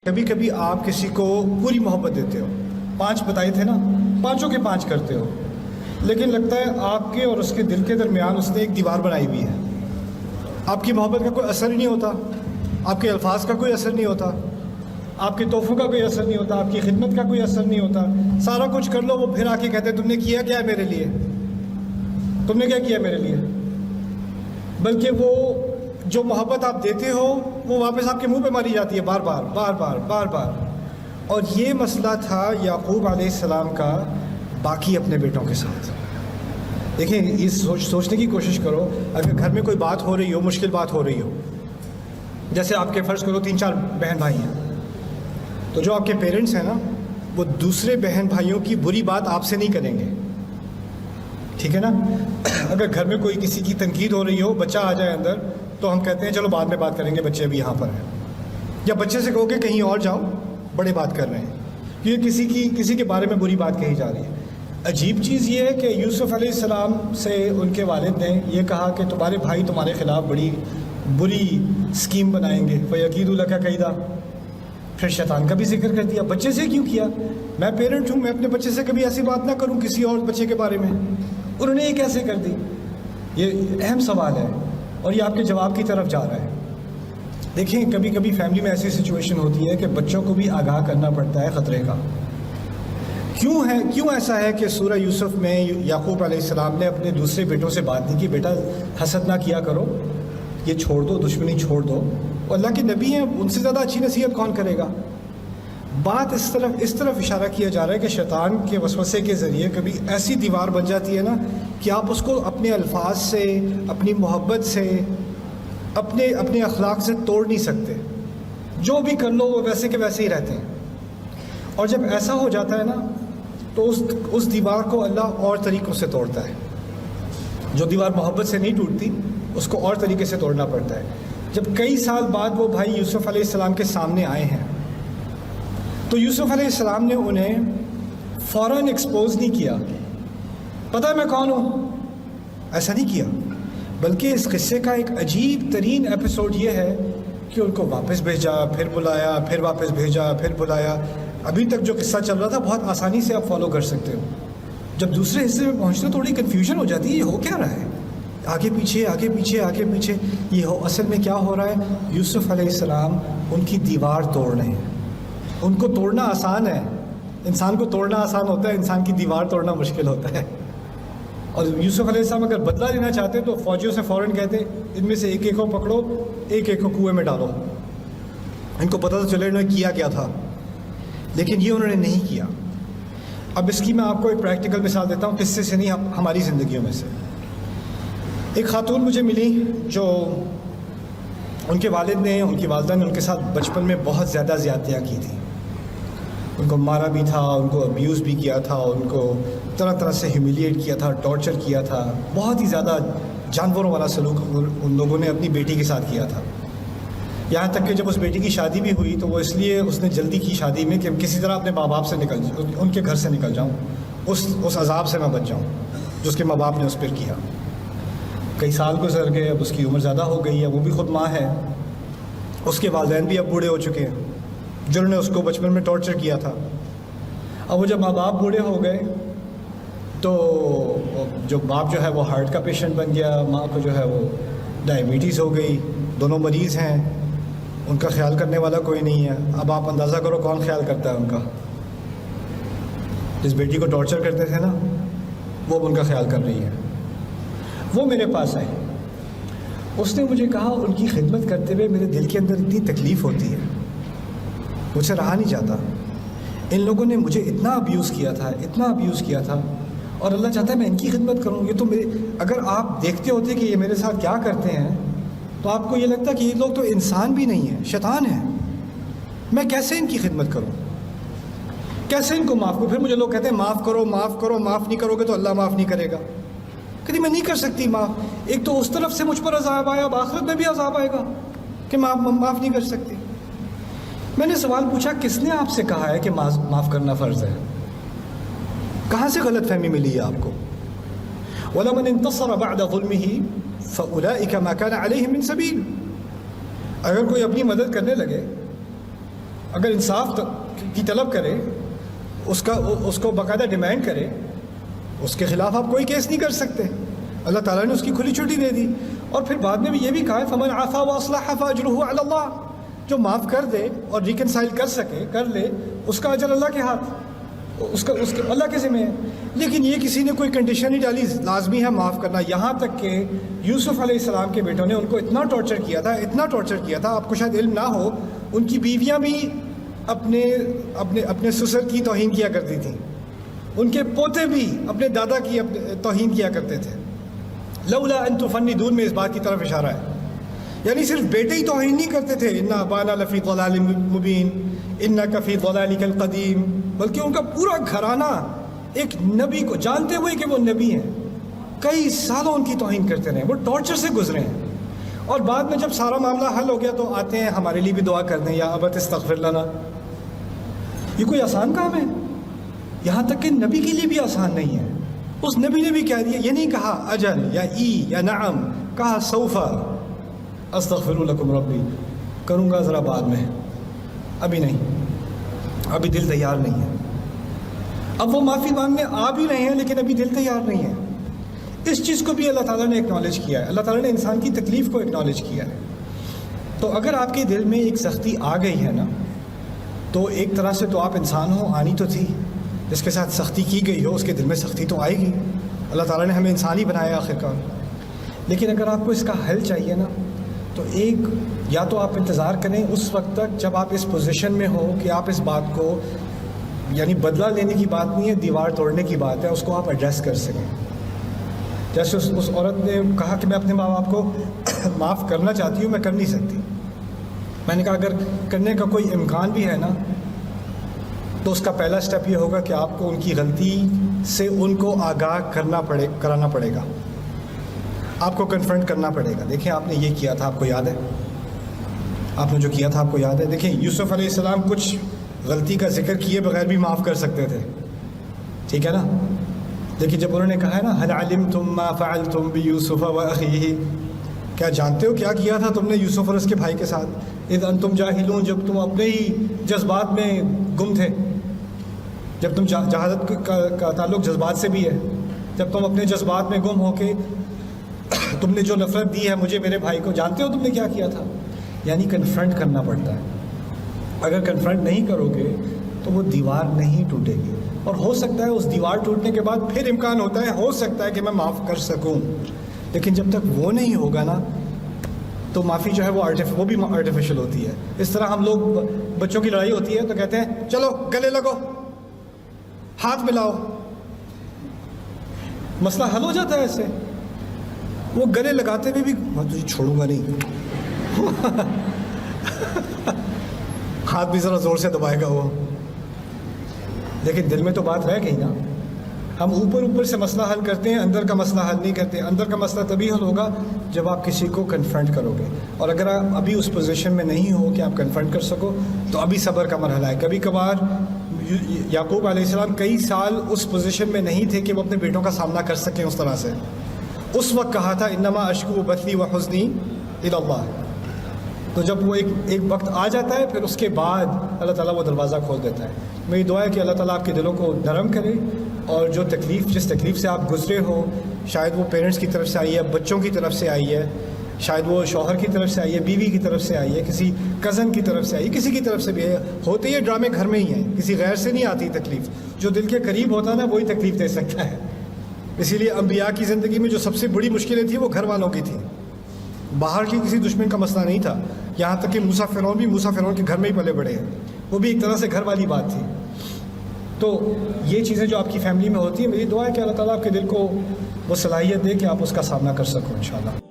کبھی کبھی آپ کسی کو پوری محبت دیتے ہو، 5 بتائے تھے نا، 5 کے 5 کرتے ہو، لیکن لگتا ہے آپ کے اور اس کے دل کے درمیان اس نے ایک دیوار بنائی ہوئی ہے. آپ کی محبت کا کوئی اثر نہیں ہوتا، آپ کے الفاظ کا کوئی اثر نہیں ہوتا، آپ کے تحفوں کا کوئی اثر نہیں ہوتا، آپ کی خدمت کا کوئی اثر نہیں ہوتا. سارا کچھ کر لو، وہ پھر آ کے کہتے ہیں تم نے کیا کیا ہے میرے لیے، تم نے کیا کیا میرے لیے. بلکہ وہ جو محبت آپ دیتے ہو وہ واپس آپ کے منہ پہ ماری جاتی ہے بار بار بار بار بار بار. اور یہ مسئلہ تھا یعقوب علیہ السلام کا باقی اپنے بیٹوں کے ساتھ. دیکھیں، یہ سوچنے کی کوشش کرو، اگر گھر میں کوئی بات ہو رہی ہو، مشکل بات ہو رہی ہو، جیسے آپ کے فرض کرو 3-4 بہن بھائی ہیں، تو جو آپ کے پیرنٹس ہیں نا، وہ دوسرے بہن بھائیوں کی بری بات آپ سے نہیں کریں گے، ٹھیک ہے نا. اگر گھر میں کوئی کسی کی تنقید ہو رہی ہو، بچہ آ جائے اندر، تو ہم کہتے ہیں چلو بعد میں بات کریں گے، بچے ابھی یہاں پر ہیں. یا بچے سے کہو کہ کہیں اور جاؤ، بڑے بات کر رہے ہیں، کیونکہ کسی کے بارے میں بری بات کہی جا رہی ہے. عجیب چیز یہ ہے کہ یوسف علیہ السلام سے ان کے والد نے یہ کہا کہ تمہارے بھائی تمہارے خلاف بڑی بری اسکیم بنائیں گے، فَيَكِيدُ لَكَ كَيْدًا. پھر شیطان کا بھی ذکر کر دیا. بچے سے کیوں کیا؟ میں پیرنٹ ہوں، میں اپنے بچے سے کبھی ایسی بات نہ کروں کسی اور بچے کے بارے میں. انہوں نے یہ کیسے کر دی؟ یہ اہم سوال ہے اور یہ آپ کے جواب کی طرف جا رہا ہے. دیکھیں، کبھی کبھی فیملی میں ایسی سچویشن ہوتی ہے کہ بچوں کو بھی آگاہ کرنا پڑتا ہے خطرے کا. کیوں ایسا ہے کہ سورہ یوسف میں یعقوب علیہ السلام نے اپنے دوسرے بیٹوں سے بات دی کہ بیٹا حسد نہ کیا کرو، یہ چھوڑ دو، دشمنی چھوڑ دو. اللہ کے نبی ہیں، ان سے زیادہ اچھی نصیحت کون کرے گا. بات اس طرف اشارہ کیا جا رہا ہے کہ شیطان کے وسوسے کے ذریعے کبھی ایسی دیوار بن جاتی ہے نا کہ آپ اس کو اپنے الفاظ سے، اپنی محبت سے، اپنے اخلاق سے توڑ نہیں سکتے. جو بھی کر لو وہ ویسے کے ویسے ہی رہتے ہیں. اور جب ایسا ہو جاتا ہے نا تو اس دیوار کو اللہ اور طریقوں سے توڑتا ہے. جو دیوار محبت سے نہیں ٹوٹتی اس کو اور طریقے سے توڑنا پڑتا ہے. جب کئی سال بعد وہ بھائی یوسف علیہ السلام کے سامنے آئے ہیں تو یوسف علیہ السلام نے انہیں فوراً ایکسپوز نہیں کیا، پتہ ہے میں کون ہوں، ایسا نہیں کیا. بلکہ اس قصے کا ایک عجیب ترین ایپیسوڈ یہ ہے کہ ان کو واپس بھیجا، پھر بلایا، پھر واپس بھیجا، پھر بلایا. ابھی تک جو قصہ چل رہا تھا بہت آسانی سے آپ فالو کر سکتے ہو. جب دوسرے حصے میں پہنچتے تھوڑی کنفیوژن ہو جاتی ہے، یہ ہو کیا رہا ہے، آگے پیچھے آگے پیچھے آگے پیچھے. اصل میں کیا ہو رہا ہے؟ یوسف علیہ السلام ان کی دیوار توڑ رہے ہیں. ان کو توڑنا آسان ہے، انسان کو توڑنا آسان ہوتا ہے، انسان کی دیوار توڑنا مشکل ہوتا ہے. اور یوسف علیہ السلام اگر بدلہ لینا چاہتے تو فوجیوں سے فوراً کہتے ان میں سے ایک کو پکڑو، ایک کو کنویں میں ڈالو، ان کو پتہ تو چلے انہوں نے کیا کیا تھا. لیکن یہ انہوں نے نہیں کیا. اب اس کی میں آپ کو ایک پریکٹیکل مثال دیتا ہوں، قصے سے نہیں، ہماری زندگیوں میں سے. ایک خاتون مجھے ملی جو ان کے والد نے، ان کی والدہ نے ان کے ساتھ بچپن میں بہت زیادہ زیادتیاں کی تھیں. ان کو مارا بھی تھا، ان کو ابیوز بھی کیا تھا، ان کو طرح طرح سے ہیومیلیٹ کیا تھا، ٹارچر کیا تھا. بہت ہی زیادہ جانوروں والا سلوک ان لوگوں نے اپنی بیٹی کے ساتھ کیا تھا. یہاں تک کہ جب اس بیٹی کی شادی بھی ہوئی تو وہ اس لیے اس نے جلدی کی شادی میں کہ کسی طرح اپنے ماں باپ سے ان کے گھر سے نکل جاؤں، اس عذاب سے میں بچ جاؤں جو اس کے ماں باپ نے اس پر کیا. کئی سال گزر گئے، اب اس کی عمر زیادہ ہو گئی ہے، وہ بھی خود ماں ہے، اس کے والدین بھی اب بوڑھے ہو چکے ہیں جنہوں نے اس کو بچپن میں ٹارچر کیا تھا. اب وہ جب ماں باپ بوڑھے ہو گئے تو جو باپ جو ہے وہ ہارٹ کا پیشنٹ بن گیا، ماں کو جو ہے وہ ڈائبٹیز ہو گئی، دونوں مریض ہیں، ان کا خیال کرنے والا کوئی نہیں ہے. اب آپ اندازہ کرو کون خیال کرتا ہے ان کا. جس بیٹی کو ٹارچر کرتے تھے نا، وہ اب ان کا خیال کر رہی ہے. وہ میرے پاس آئی، اس نے مجھے کہا ان کی خدمت کرتے ہوئے میرے دل کے اندر اتنی تکلیف ہوتی ہے، مجھ سے رہا نہیں جاتا. ان لوگوں نے مجھے اتنا ابیوز کیا تھا، اتنا ابیوز کیا تھا، اور اللہ چاہتا ہے میں ان کی خدمت کروں. یہ تو اگر آپ دیکھتے ہوتے کہ یہ میرے ساتھ کیا کرتے ہیں تو آپ کو یہ لگتا کہ یہ لوگ تو انسان بھی نہیں ہیں، شیطان ہیں. میں کیسے ان کی خدمت کروں، کیسے ان کو معاف کروں؟ پھر مجھے لوگ کہتے ہیں معاف کرو معاف کرو، معاف نہیں کرو گے تو اللہ معاف نہیں کرے گا. کہتی میں نہیں کر سکتی معاف. ایک تو اس طرف سے مجھ پر عذاب آیا، اب آخرت میں بھی عذاب آئے گا کہ معاف نہیں کر سکتی. میں نے سوال پوچھا کس نے آپ سے کہا ہے کہ معاف کرنا فرض ہے؟ کہاں سے غلط فہمی ملی ہے آپ کو؟ وَلَمَنِ انتصر بعد ظلمه فَأُولَئِكَ مَا كَانَ عَلَيْهِم مِّن سَبِيلٍ. اگر کوئی اپنی مدد کرنے لگے اگر انصاف کی طلب کرے، اس کو باقاعدہ ڈیمانڈ کرے، اس کے خلاف آپ کوئی کیس نہیں کر سکتے. اللہ تعالیٰ نے اس کی کھلی چھٹی دے دی. اور پھر بعد میں بھی یہ بھی کہا ہے فمن عفا واصلح فاجرہ علی اللہ، جو معاف کر دے اور ریکنسائل کر سکے، کر لے، اس کا اجر اللہ کے ہاتھ، اس کے اللہ کے ذمہ ہے. لیکن یہ کسی نے کوئی کنڈیشن نہیں ڈالی لازمی ہے معاف کرنا. یہاں تک کہ یوسف علیہ السلام کے بیٹوں نے ان کو اتنا ٹارچر کیا تھا، اتنا ٹارچر کیا تھا، آپ کو شاید علم نہ ہو، ان کی بیویاں بھی اپنے سسر کی توہین کیا کرتی تھیں، ان کے پوتے بھی اپنے دادا کی توہین کیا کرتے تھے. لولا ان تفندون میں اس بات کی طرف اشارہ ہے. یعنی صرف بیٹے ہی توہین نہیں کرتے تھے، ان ابانا لفی ضلال مبین انک فی ضلالک القدیم، بلکہ ان کا پورا گھرانہ ایک نبی کو جانتے ہوئے کہ وہ نبی ہیں کئی سالوں ان کی توہین کرتے رہے، وہ ٹارچر سے گزرے ہیں. اور بعد میں جب سارا معاملہ حل ہو گیا تو آتے ہیں ہمارے لیے بھی دعا کر دیں، یا ابت استغفر لنا. یہ کوئی آسان کام ہے؟ یہاں تک کہ نبی کے لیے بھی آسان نہیں ہے. اس نبی نے بھی کہہ دیا، یہ نہیں کہا اجل یا ای یا نعم، کہا سوف استغفر لکم ربی، کروں گا ذرا بعد میں، ابھی نہیں، ابھی دل تیار نہیں ہے. اب وہ معافی مانگنے آ بھی رہے ہیں لیکن ابھی دل تیار نہیں ہے. اس چیز کو بھی اللہ تعالیٰ نے اکنالج کیا ہے، اللہ تعالیٰ نے انسان کی تکلیف کو اکنالج کیا ہے. تو اگر آپ کے دل میں ایک سختی آ گئی ہے نا، تو ایک طرح سے تو آپ انسان ہو، آنی تو تھی. جس کے ساتھ سختی کی گئی ہو اس کے دل میں سختی تو آئے گی. اللہ تعالیٰ نے ہمیں انسان ہی بنایا آخر کار. لیکن اگر آپ کو اس کا حل چاہیے نا، تو یا تو آپ انتظار کریں اس وقت تک جب آپ اس پوزیشن میں ہو کہ آپ اس بات کو، یعنی بدلہ لینے کی بات نہیں ہے، دیوار توڑنے کی بات ہے، اس کو آپ ایڈریس کر سکیں. جیسے اس عورت نے کہا کہ میں اپنے ماں باپ کو معاف کرنا چاہتی ہوں، میں کر نہیں سکتی. میں نے کہا اگر کرنے کا کوئی امکان بھی ہے نا، تو اس کا پہلا سٹیپ یہ ہوگا کہ آپ کو ان کی غلطی سے ان کو آگاہ کرانا پڑے گا، آپ کو کنفرنٹ کرنا پڑے گا. دیکھیں آپ نے یہ کیا تھا، آپ کو یاد ہے، آپ نے جو کیا تھا آپ کو یاد ہے. دیکھیں یوسف علیہ السلام کچھ غلطی کا ذکر کیے بغیر بھی معاف کر سکتے تھے، ٹھیک ہے نا. لیکن جب انہوں نے کہا ہے نا هل علمتم ما فعلتم بيوسف واخيه، کیا جانتے ہو کیا کیا تھا تم نے یوسف اور اس کے بھائی کے ساتھ؟ اذ انتم جاہلون، جب تم اپنے ہی جذبات میں گم تھے. جب تم جہالت کا تعلق جذبات سے بھی ہے، جب تم اپنے جذبات میں گم ہو کے تم نے جو نفرت دی ہے مجھے، میرے بھائی کو، جانتے ہو تم نے کیا کیا تھا. یعنی کنفرنٹ کرنا پڑتا ہے. اگر کنفرنٹ نہیں کرو گے تو وہ دیوار نہیں ٹوٹے گی. اور ہو سکتا ہے اس دیوار ٹوٹنے کے بعد پھر امکان ہوتا ہے، ہو سکتا ہے کہ میں معاف کر سکوں. لیکن جب تک وہ نہیں ہوگا نا، تو معافی جو ہے وہ بھی آرٹیفیشل ہوتی ہے. اس طرح ہم لوگ، بچوں کی لڑائی ہوتی ہے تو کہتے ہیں چلو گلے لگو، ہاتھ ملاؤ، مسئلہ حل ہو جاتا ہے ایسے. وہ گلے لگاتے ہوئے بھی میں تجھے چھوڑوں گا نہیں، ہاتھ بھی ذرا زور سے دبائے گا وہ، لیکن دل میں تو بات رہ گئی نا. ہم اوپر سے مسئلہ حل کرتے ہیں، اندر کا مسئلہ حل نہیں کرتے. اندر کا مسئلہ تبھی حل ہوگا جب آپ کسی کو کنفرنٹ کرو گے. اور اگر آپ ابھی اس پوزیشن میں نہیں ہو کہ آپ کنفرنٹ کر سکو، تو ابھی صبر کا مرحلہ ہے. کبھی کبھار یعقوب علیہ السلام کئی سال اس پوزیشن میں نہیں تھے کہ وہ اپنے بیٹوں کا سامنا کر سکیں اس طرح سے. اس وقت کہا تھا انما اشکو بثی و حزنی الی اللہ. تو جب وہ ایک وقت آ جاتا ہے، پھر اس کے بعد اللہ تعالیٰ وہ دروازہ کھول دیتا ہے. میری دعا ہے کہ اللہ تعالیٰ آپ کے دلوں کو نرم کرے، اور جو جس تکلیف سے آپ گزرے ہو، شاید وہ پیرنٹس کی طرف سے آئی ہے، بچوں کی طرف سے آئی ہے، شاید وہ شوہر کی طرف سے آئی ہے، بیوی کی طرف سے آئی ہے، کسی کزن کی طرف سے آئی ہے، کسی کی طرف سے بھی ہے. ہوتے یہ ڈرامے گھر میں ہی ہیں، کسی غیر سے نہیں آتی تکلیف. جو دل کے قریب ہوتا ہے نا، وہی تکلیف دے سکتا ہے. اسی لیے انبیاء کی زندگی میں جو سب سے بڑی مشکلیں تھیں وہ گھر والوں کی تھیں. باہر کی کسی دشمن کا مسئلہ نہیں تھا. یہاں تک کہ موسیٰ فرعون کے گھر میں ہی پلے بڑے ہیں، وہ بھی ایک طرح سے گھر والی بات تھی. تو یہ چیزیں جو آپ کی فیملی میں ہوتی ہیں، میری دعا ہے کہ اللہ تعالیٰ آپ کے دل کو وہ صلاحیت دے کہ آپ اس کا سامنا کر سکو انشاءاللہ.